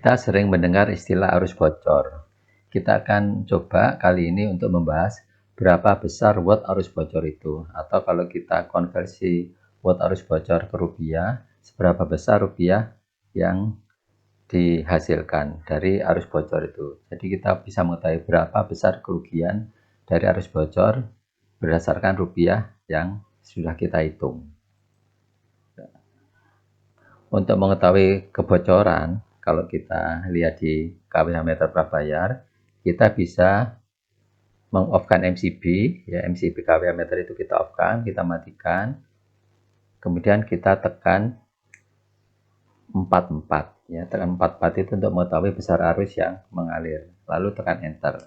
Kita sering mendengar istilah arus bocor. Kita akan coba kali ini untuk membahas berapa besar watt arus bocor itu, atau kalau kita konversi watt arus bocor ke rupiah, seberapa besar rupiah yang dihasilkan dari arus bocor itu. Jadi kita bisa mengetahui berapa besar kerugian dari arus bocor berdasarkan rupiah yang sudah kita hitung. Untuk mengetahui kebocoran, kalau kita lihat di kWh meter prabayar, kita bisa meng-off-kan MCB, ya MCB kWh meter itu kita off-kan, kita matikan, kemudian kita tekan 44, ya tekan 44 itu untuk mengetahui besar arus yang mengalir, lalu tekan enter.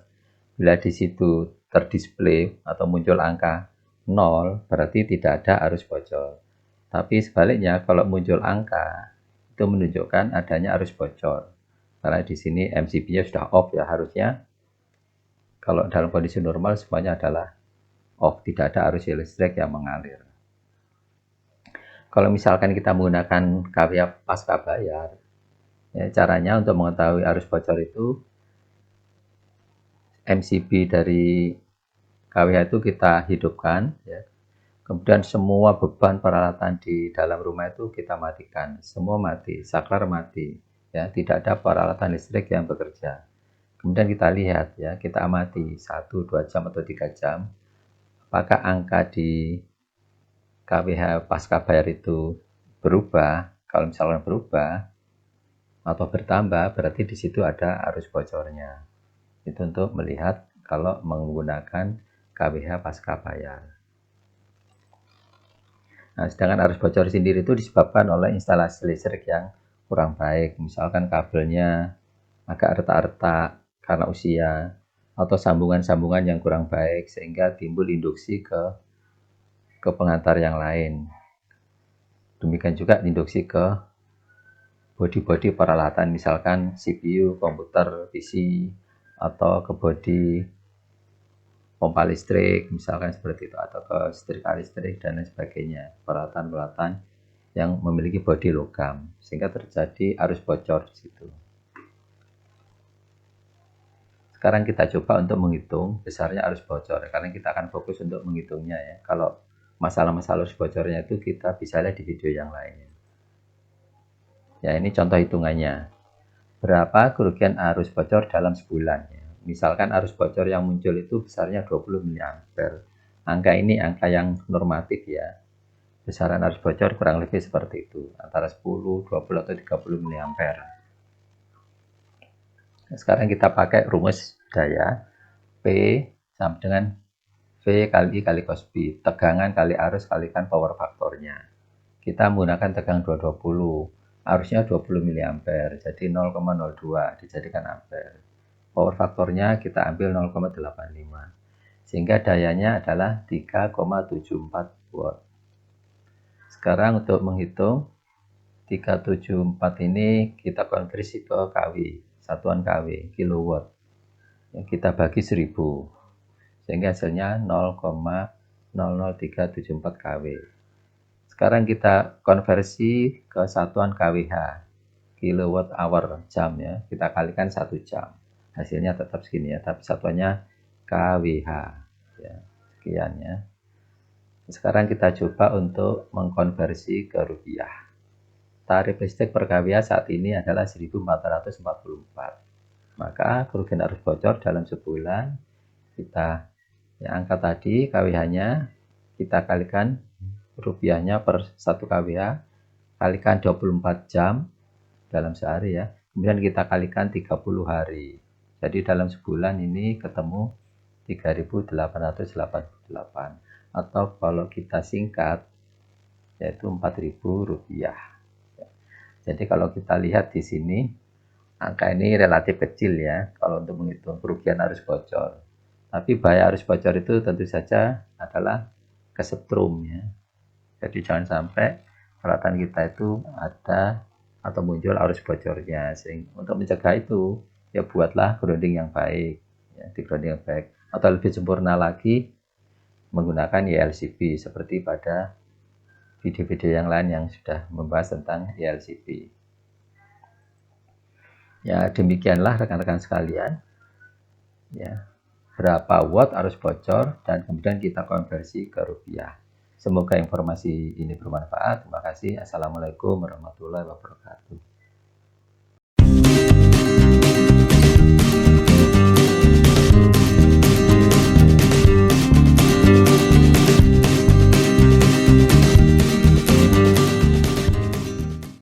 Bila di situ terdisplay atau muncul angka 0, berarti tidak ada arus bocor. Tapi sebaliknya, kalau muncul angka, itu menunjukkan adanya arus bocor. Karena di sini MCB-nya sudah off ya, harusnya kalau dalam kondisi normal semuanya adalah off, tidak ada arus listrik yang mengalir. Kalau misalkan kita menggunakan kWh pasca bayar, ya, caranya untuk mengetahui arus bocor itu, MCB dari kWh itu kita hidupkan, ya. Kemudian semua beban peralatan di dalam rumah itu kita matikan, semua mati, saklar mati, ya tidak ada peralatan listrik yang bekerja. Kemudian kita lihat, ya kita amati 1-2 jam atau 3 jam, apakah angka di kWh pasca bayar itu berubah. Kalau misalnya berubah atau bertambah, berarti di situ ada arus bocornya. Itu untuk melihat kalau menggunakan kWh pasca bayar. Nah, sedangkan arus bocor sendiri itu disebabkan oleh instalasi listrik yang kurang baik. Misalkan kabelnya agak retak-retak karena usia, atau sambungan-sambungan yang kurang baik sehingga timbul induksi ke pengantar yang lain. Demikian juga induksi ke bodi-bodi peralatan, misalkan CPU, komputer, PC, atau ke bodi pompa listrik, misalkan seperti itu, atau ke setrika listrik dan lain sebagainya, peralatan-peralatan yang memiliki bodi logam, sehingga terjadi arus bocor di situ. Sekarang kita coba untuk menghitung besarnya arus bocor, karena kita akan fokus untuk menghitungnya ya. Kalau masalah-masalah arus bocornya itu kita bisa lihat di video yang lain. Ya, ini contoh hitungannya. Berapa kerugian arus bocor dalam sebulan ya. Misalkan arus bocor yang muncul itu besarnya 20 mA. Angka ini angka yang normatif ya. Besaran arus bocor kurang lebih seperti itu, antara 10, 20 atau 30 mA. Nah, sekarang kita pakai rumus daya P sama dengan V kali cos B, tegangan kali arus kalikan power faktornya. Kita menggunakan tegangan 220, arusnya 20 mA, jadi 0,02 dijadikan ampere. Power faktornya kita ambil 0,85, sehingga dayanya adalah 3,74 watt. Sekarang untuk menghitung 374 ini kita konversi ke kW, satuan kW, kilowatt. Yang kita bagi 1000, sehingga hasilnya 0,00374 kW. Sekarang kita konversi ke satuan kWh, kilowatt hour jam ya. Kita kalikan 1 jam. Hasilnya tetap segini ya, tapi satuannya kWh ya. Sekian ya. Sekarang kita coba untuk mengkonversi ke rupiah. Tarif listrik per kWh saat ini adalah 1444. Maka kerugian arus bocor dalam sebulan kita ya, angka tadi kWh-nya kita kalikan rupiahnya per 1 kWh, kalikan 24 jam dalam sehari ya. Kemudian kita kalikan 30 hari. Jadi dalam sebulan ini ketemu 3.888, atau kalau kita singkat yaitu 4.000 rupiah. Jadi kalau kita lihat di sini, angka ini relatif kecil ya kalau untuk menghitung kerugian arus bocor. Tapi bahaya arus bocor itu tentu saja adalah kesetrum ya. Jadi jangan sampai peralatan kita itu ada atau muncul arus bocornya. Sehingga untuk mencegah itu ya buatlah grounding yang baik ya, di grounding yang baik, atau lebih sempurna lagi menggunakan YLCB seperti pada video-video yang lain yang sudah membahas tentang YLCB. Ya, demikianlah rekan-rekan sekalian. Ya, berapa watt arus bocor dan kemudian kita konversi ke rupiah. Semoga informasi ini bermanfaat. Terima kasih. Assalamualaikum warahmatullahi wabarakatuh.